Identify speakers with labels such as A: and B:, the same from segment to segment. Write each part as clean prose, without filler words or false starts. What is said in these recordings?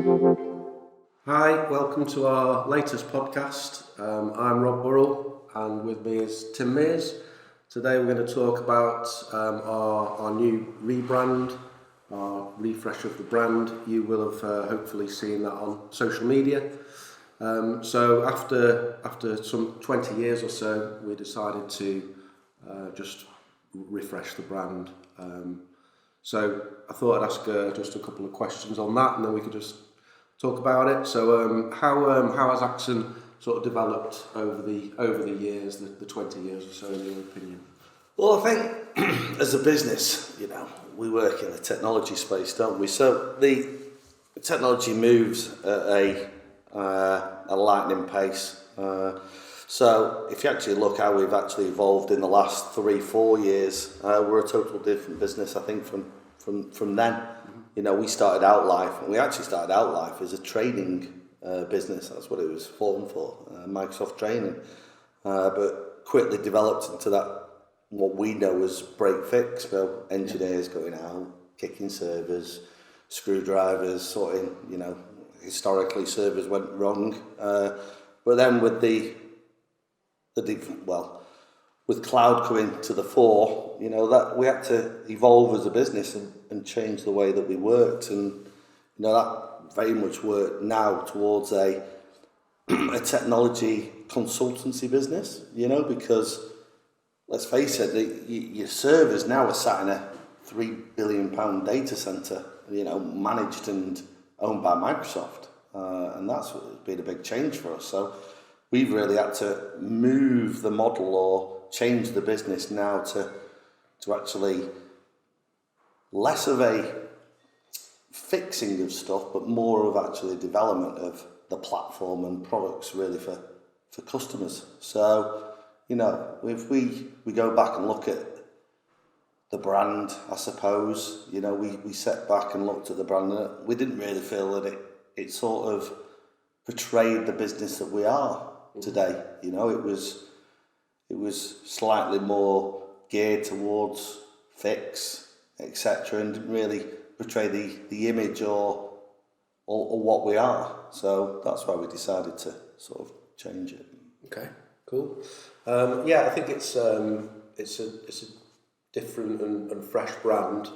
A: Hi, welcome to our latest podcast. I'm Rob Burrell, and with me is Tim Mears. Today we're going to talk about our new rebrand, our refresh of the brand. You will have hopefully seen that on social media. So after some 20 years or so, we decided to just refresh the brand. So I thought I'd ask just a couple of questions on that, and then we could just talk about it. So how has Axon sort of developed over the years, the 20 years or so, in your opinion?
B: Well, I think as a business, we work in the technology space, don't we? So the technology moves at a lightning pace. So if you actually look how we've actually evolved in the last 3-4 years, we're a total different business, I think, from then. We started out life, and we actually started out life as a training business. That's what it was formed for, Microsoft training. But quickly developed into that, what we know as break fix, so engineers going out, kicking servers, screwdrivers, sorting, historically servers went wrong. But then with with cloud coming to the fore, that we had to evolve as a business and change the way that we worked, and that very much worked now towards a technology consultancy business, because let's face it, your servers now are sat in a £3 billion data center, managed and owned by Microsoft, and that's been a big change for us. So we've really had to move the model or change the business now to actually less of a fixing of stuff, but more of actually development of the platform and products really for customers. So, if we go back and look at the brand, I suppose, we sat back and looked at the brand, and we didn't really feel that it sort of portrayed the business that we are today. It was slightly more geared towards fix, etc., and didn't really portray the image or what we are. So that's why we decided to sort of change it.
A: Okay, cool. I think it's a different and fresh brand.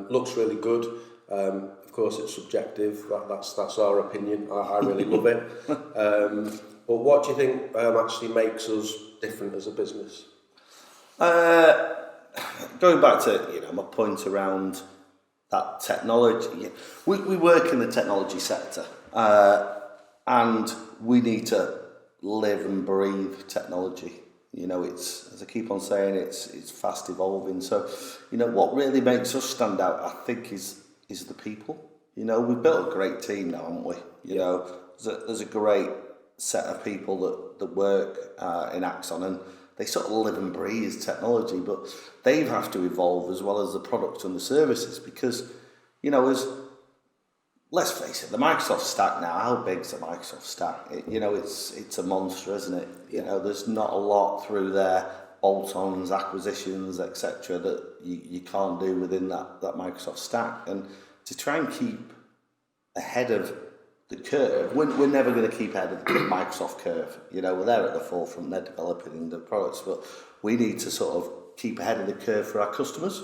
A: Looks really good. Of course, it's subjective. That's our opinion. I really love it. But what do you think actually makes us different as a business?
B: Going back to my point around that technology, we work in the technology sector, and we need to live and breathe technology. It's, as I keep on saying, it's fast evolving. So, what really makes us stand out, I think, is the people. We've built a great team now, haven't we? There's a great set of people that work in Axon, and they sort of live and breathe technology, but they have to evolve as well as the products and the services, because let's face it, the Microsoft stack now, how big's the Microsoft stack? It's a monster, isn't it? There's not a lot through there, bolt-ons, acquisitions, etc., that you can't do within that Microsoft stack. And to try and keep ahead of the curve, we're never going to keep ahead of the Microsoft curve. We're there at the forefront, they're developing the products, but we need to sort of keep ahead of the curve for our customers,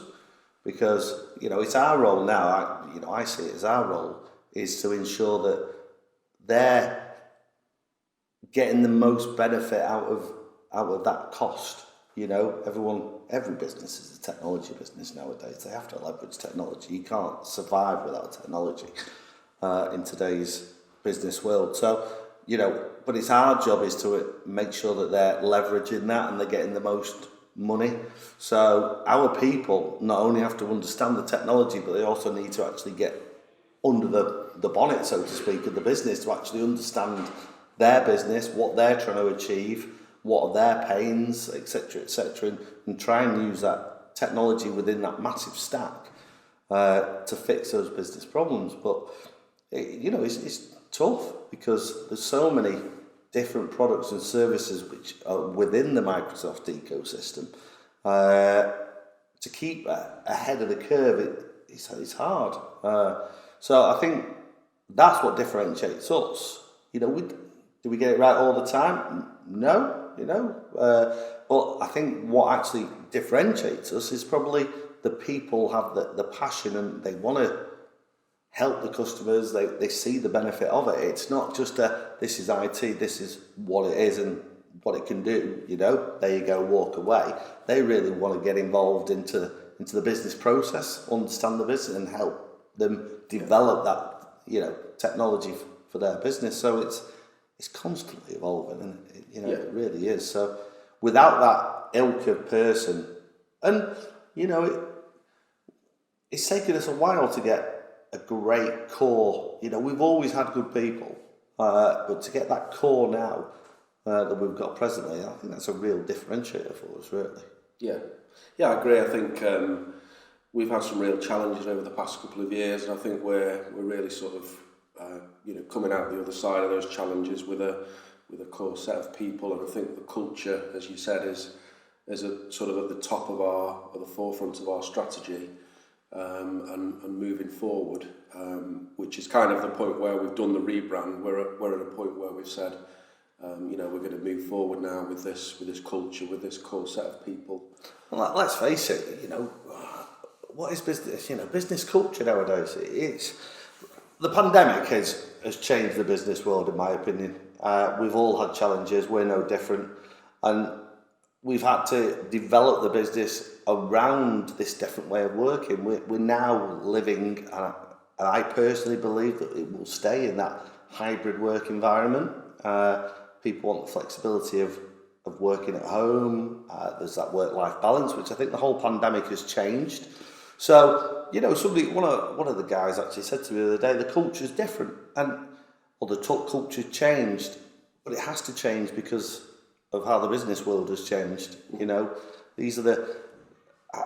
B: because it's our role now. I see it as our role is to ensure that they're getting the most benefit out of that cost. Every business is a technology business nowadays. They have to leverage technology. You can't survive without technology in today's business world. So, but it's our job is to make sure that they're leveraging that and they're getting the most money. So our people not only have to understand the technology, but they also need to actually get under the bonnet, so to speak, of the business to actually understand their business, what they're trying to achieve, what are their pains, etc., and try and use that technology within that massive stack to fix those business problems. But it's tough because there's so many different products and services which are within the Microsoft ecosystem. To keep ahead of the curve, it's hard. So I think that's what differentiates us. Do we get it right all the time? No, but I think what actually differentiates us is probably the people have the passion and they want to help the customers. They see the benefit of it. It's not just this is IT, this is what it is and what it can do. There you go, walk away. They really want to get involved into the business process, understand the business, and help them develop that technology for their business. So it's constantly evolving, and it really is. So without that ilk of person, and it's taken us a while to get a great core. We've always had good people, but to get that core now that we've got presently, I think that's a real differentiator for us, really.
A: Yeah, I agree. I think we've had some real challenges over the past couple of years, and I think we're really sort of coming out the other side of those challenges with a core set of people. And I think the culture, as you said, is a sort of at the top of the forefront of our strategy, and moving forward, which is kind of the point where we've done the rebrand. We're at a point where we've said, we're going to move forward now with this culture, with this core set of people.
B: Well, let's face it, what is business? Business culture nowadays. It's the pandemic has changed the business world, in my opinion. We've all had challenges. We're no different, and we've had to develop the business around this different way of working. We're now living, and I personally believe that it will stay in that hybrid work environment. People want the flexibility of working at home. There's that work-life balance, which I think the whole pandemic has changed. So, one of the guys actually said to me the other day, the culture's different, the culture's changed, but it has to change because of how the business world has changed. These are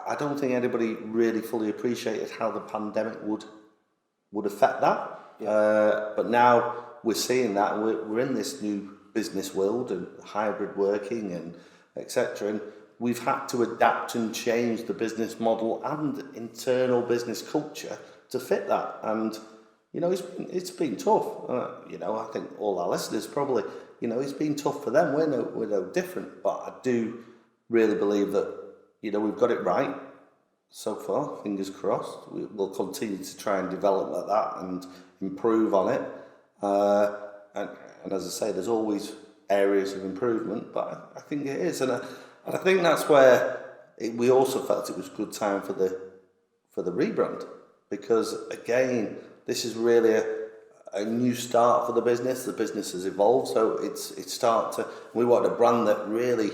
B: I don't think anybody really fully appreciated how the pandemic would affect that. But now we're seeing that, and we're in this new business world and hybrid working and etc. And we've had to adapt and change the business model and internal business culture to fit that. And it's been tough. I think all our listeners probably, it's been tough for them. We're no different. But I do really believe that we've got it right so far. Fingers crossed. We'll continue to try and develop like that and improve on it. And as I say, there's always areas of improvement, but I think it is, and I think that's where we also felt it was a good time for the rebrand, because again, this is really a new start for the business. The business has evolved, so we wanted a brand that really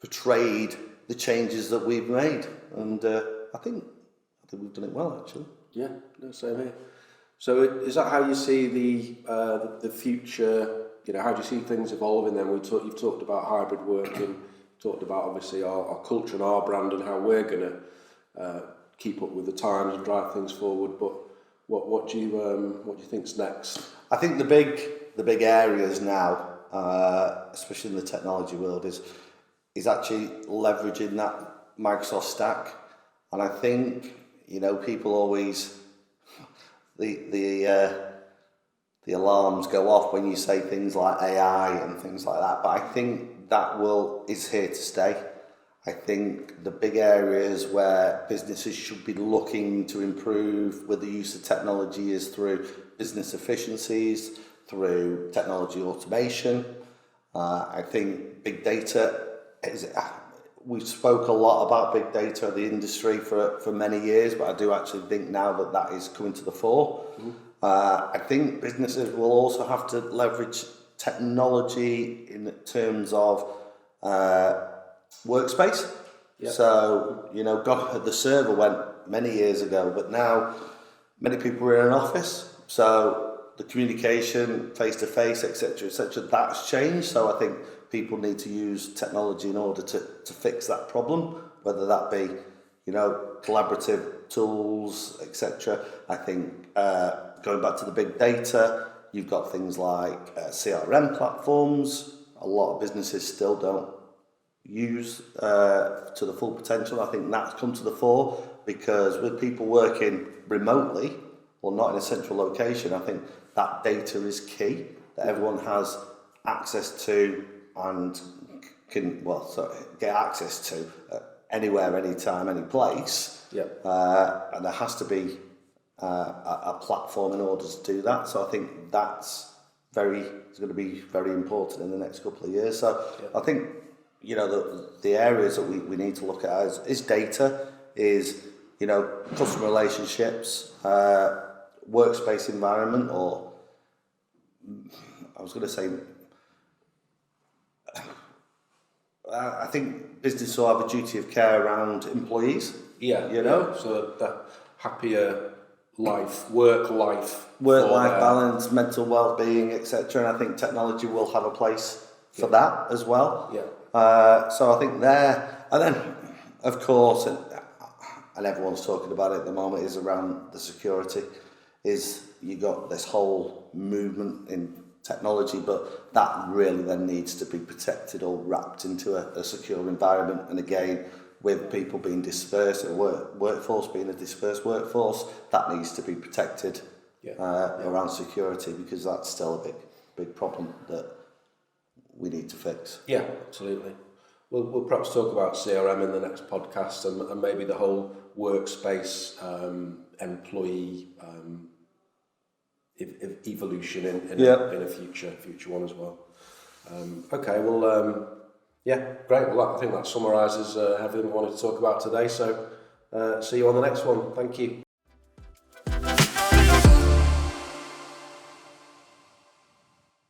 B: portrayed the changes that we've made, and I think we've done it well, actually.
A: Yeah, no, same here. So is that how you see the future? How do you see things evolving then? You've talked about hybrid working, talked about obviously our culture and our brand and how we're going to keep up with the times and drive things forward. But what do you think's next?
B: I think the big areas now, especially in the technology world, is actually leveraging that Microsoft stack. And I think people always the alarms go off when you say things like AI and things like that. But I think that is here to stay. I think the big areas where businesses should be looking to improve with the use of technology is through business efficiencies, through technology automation. I think big data we spoke a lot about big data in the industry for many years, but I do actually think now that is coming to the fore. Mm-hmm. I think businesses will also have to leverage technology in terms of workspace. Yep. So, the server went many years ago, but now many people are in an office. So the communication, face-to-face, etc., that's changed. So I think people need to use technology in order to fix that problem, whether that be, collaborative tools, etc. I think going back to the big data, you've got things like CRM platforms. A lot of businesses still don't use to the full potential. I think that's come to the fore because with people working remotely, or not in a central location, I think that data is key, that everyone has access to and can, get access to anywhere, anytime, any place.
A: Yeah.
B: And there has to be a platform in order to do that. So I think it's going to be very important in the next couple of years. So I think, the areas that we need to look at is data, is, customer relationships, workspace environment, or I was going to say, I think business will have a duty of care around employees.
A: Yeah, so that happier work-life
B: balance, mental well-being, etc. And I think technology will have a place for that as well.
A: Yeah.
B: So I think there, and then of course, and everyone's talking about it at the moment, is around the security. Is you got this whole movement in technology, but that really then needs to be protected or wrapped into a secure environment. And again, with people being dispersed, a workforce being a dispersed workforce, that needs to be protected around security, because that's still a big problem that we need to fix.
A: Yeah, absolutely. We'll perhaps talk about CRM in the next podcast, and maybe the whole workspace employee evolution in a future one as well. Okay, well, great. Well, I think that summarises everything we wanted to talk about today. So see you on the next one. Thank you.